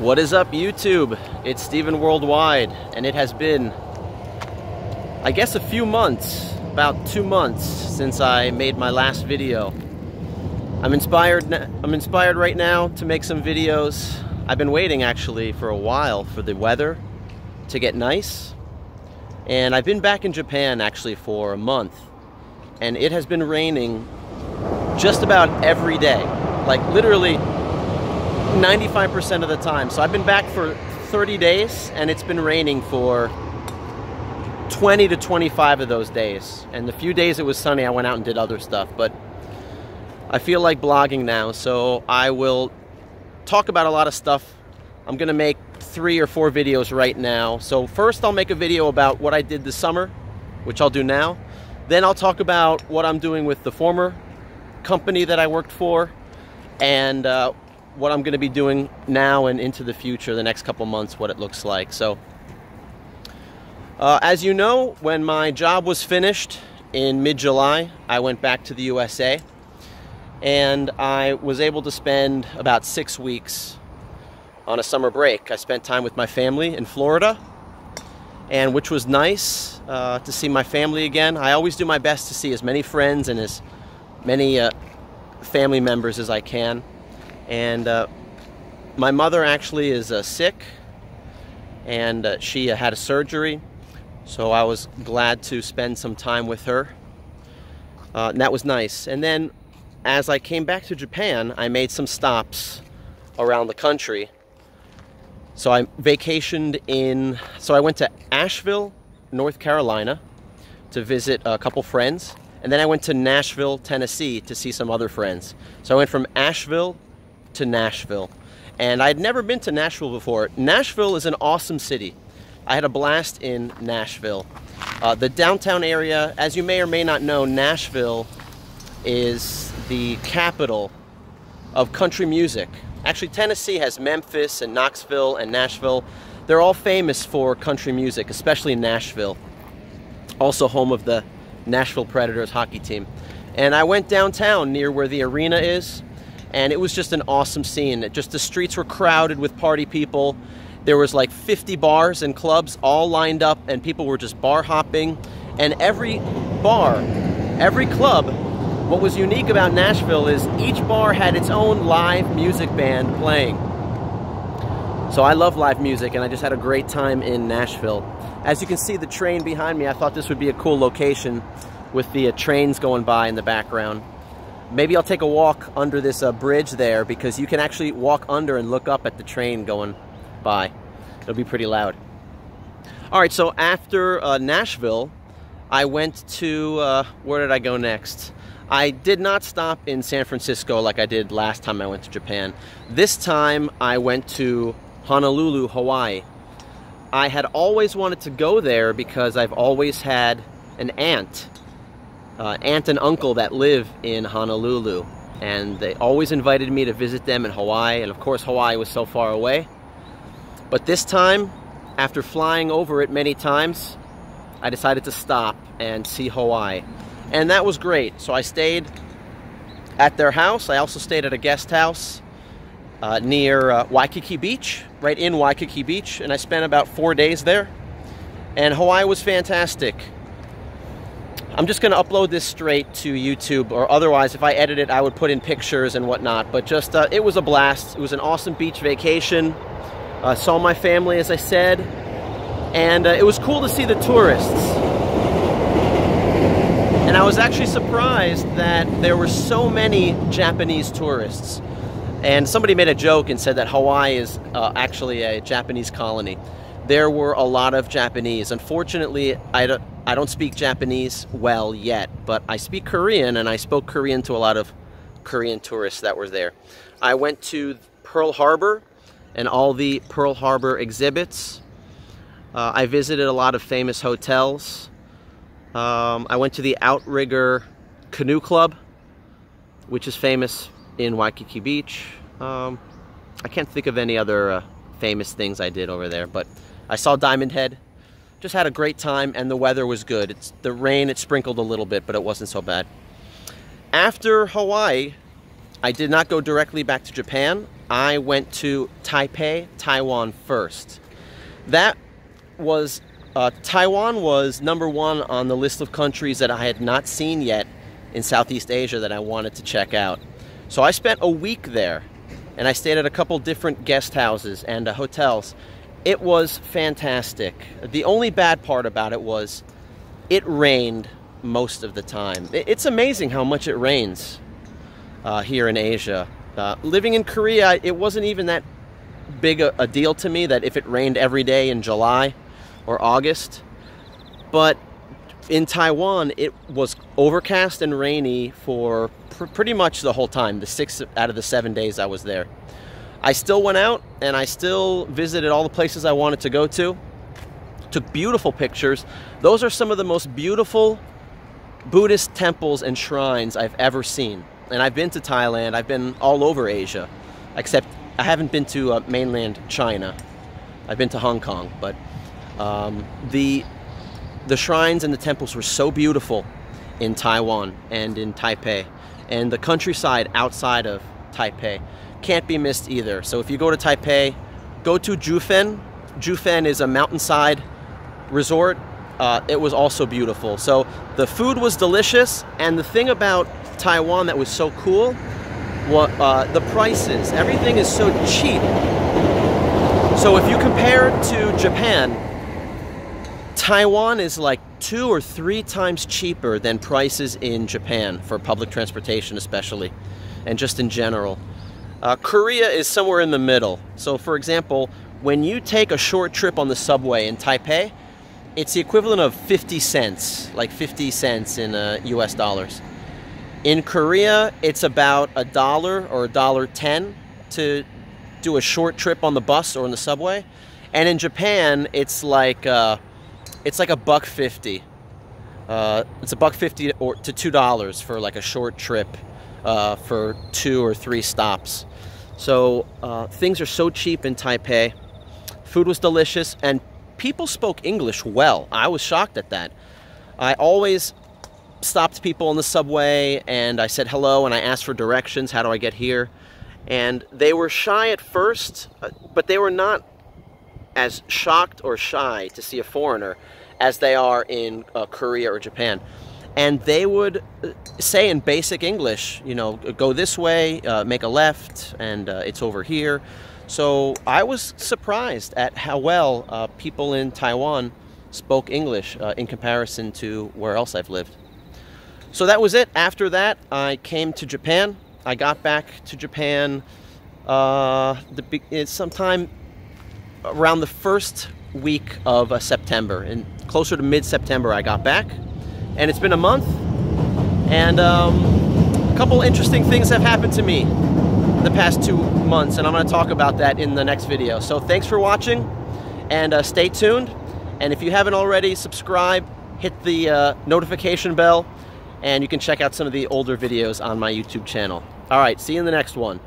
What is up, YouTube? It's Steven Worldwide, and it has been, I guess, a few months, about 2 months since I made my last video. I'm inspired right now to make some videos. I've been waiting actually for a while for the weather to get nice, and I've been back in Japan actually for a month, and it has been raining just about every day, like literally 95% of the time. So I've been back for 30 days and it's been raining for 20 to 25 of those days. And the few days it was sunny, I went out and did other stuff. But I feel like blogging now, so I will talk about a lot of stuff. I'm gonna make 3 or 4 videos right now. So first I'll make a video about what I did this summer, which I'll do now. Then I'll talk about what I'm doing with the former company that I worked for, and what I'm going to be doing now and into the future, the next couple months, what it looks like. So, as you know, when my job was finished in mid-July, I went back to the USA, and I was able to spend about 6 weeks on a summer break. I spent time with my family in Florida, and which was nice to see my family again. I always do my best to see as many friends and as many family members as I can. And my mother actually is sick, and she had a surgery, so I was glad to spend some time with her, and that was nice. And then as I came back to Japan, I made some stops around the country. So I vacationed so I went to Asheville, North Carolina to visit a couple friends, and then I went to Nashville, Tennessee to see some other friends. So I went from Asheville to Nashville, and I'd never been to Nashville before. Nashville is an awesome city. I had a blast in Nashville. The downtown area, as you may or may not know, Nashville is the capital of country music. Actually, Tennessee has Memphis and Knoxville and Nashville. They're all famous for country music, especially Nashville. Also home of the Nashville Predators hockey team. And I went downtown near where the arena is, and it was just an awesome scene. Just the streets were crowded with party people. There was like 50 bars and clubs all lined up, and people were just bar hopping. And every bar, every club, what was unique about Nashville is each bar had its own live music band playing. So I love live music, and I just had a great time in Nashville. As you can see the train behind me, I thought this would be a cool location with the trains going by in the background. Maybe I'll take a walk under this bridge there, because you can actually walk under and look up at the train going by. It'll be pretty loud. All right, so after Nashville, I went to, where did I go next? I did not stop in San Francisco like I did last time I went to Japan. This time I went to Honolulu, Hawaii. I had always wanted to go there because I've always had an aunt and uncle that live in Honolulu, and they always invited me to visit them in Hawaii, and of course Hawaii was so far away. But this time, after flying over it many times, I decided to stop and see Hawaii, and that was great. So I stayed at their house. I also stayed at a guest house near Waikiki Beach, right in Waikiki Beach, and I spent about 4 days there, and Hawaii was fantastic. I'm just going to upload this straight to YouTube, or otherwise if I edit it I would put in pictures and whatnot, but just it was a blast. It was an awesome beach vacation. Saw my family, as I said, and it was cool to see the tourists. And I was actually surprised that there were so many Japanese tourists. And somebody made a joke and said that Hawaii is actually a Japanese colony. There were a lot of Japanese. Unfortunately, I don't speak Japanese well yet, but I speak Korean, and I spoke Korean to a lot of Korean tourists that were there. I went to Pearl Harbor and all the Pearl Harbor exhibits. I visited a lot of famous hotels. I went to the Outrigger Canoe Club, which is famous in Waikiki Beach. I can't think of any other famous things I did over there, but I saw Diamond Head. Just had a great time, and the weather was good. The rain, it sprinkled a little bit, but it wasn't so bad. After Hawaii, I did not go directly back to Japan. I went to Taipei, Taiwan first. That was, Taiwan was #1 on the list of countries that I had not seen yet in Southeast Asia that I wanted to check out. So I spent a week there, and I stayed at a couple different guest houses and hotels. It was fantastic. The only bad part about it was it rained most of the time. It's amazing how much it rains here in Asia. Living in Korea, it wasn't even that big a deal to me that if it rained every day in July or August. But in Taiwan, it was overcast and rainy for pretty much the whole time, the 6 out of the 7 days I was there. I still went out and I still visited all the places I wanted to go to. Took beautiful pictures. Those are some of the most beautiful Buddhist temples and shrines I've ever seen. And I've been to Thailand, I've been all over Asia, except I haven't been to mainland China. I've been to Hong Kong, but the shrines and the temples were so beautiful in Taiwan and in Taipei. And the countryside outside of Taipei can't be missed either. So if you go to Taipei, go to Jufen. Jufen is a mountainside resort. It was also beautiful. So the food was delicious, and the thing about Taiwan that was so cool was the prices. Everything is so cheap. So if you compare to Japan, Taiwan is like 2 or 3 times cheaper than prices in Japan for public transportation especially, and just in general. Korea is somewhere in the middle. So for example, when you take a short trip on the subway in Taipei, it's the equivalent of 50 cents, like 50 cents in US dollars. In Korea, it's about $1 or $1.10 to do a short trip on the bus or on the subway. And in Japan, it's like $1.50. It's $1.50 or to $2 for like a short trip for 2 or 3 stops. So things are so cheap in Taipei. Food was delicious, and people spoke English well. I was shocked at that. I always stopped people on the subway and I said hello and I asked for directions. How do I get here? And they were shy at first, but they were not as shocked or shy to see a foreigner as they are in Korea or Japan. And they would say in basic English, you know, go this way, make a left, and it's over here. So I was surprised at how well people in Taiwan spoke English in comparison to where else I've lived. So that was it. After that, I came to Japan. I got back to Japan sometime around the first week of September, and closer to mid-September I got back. And it's been a month, and a couple interesting things have happened to me the past 2 months, and I'm going to talk about that in the next video. So thanks for watching, and stay tuned. And if you haven't already, subscribe, hit the notification bell, and you can check out some of the older videos on my YouTube channel. All right, see you in the next one.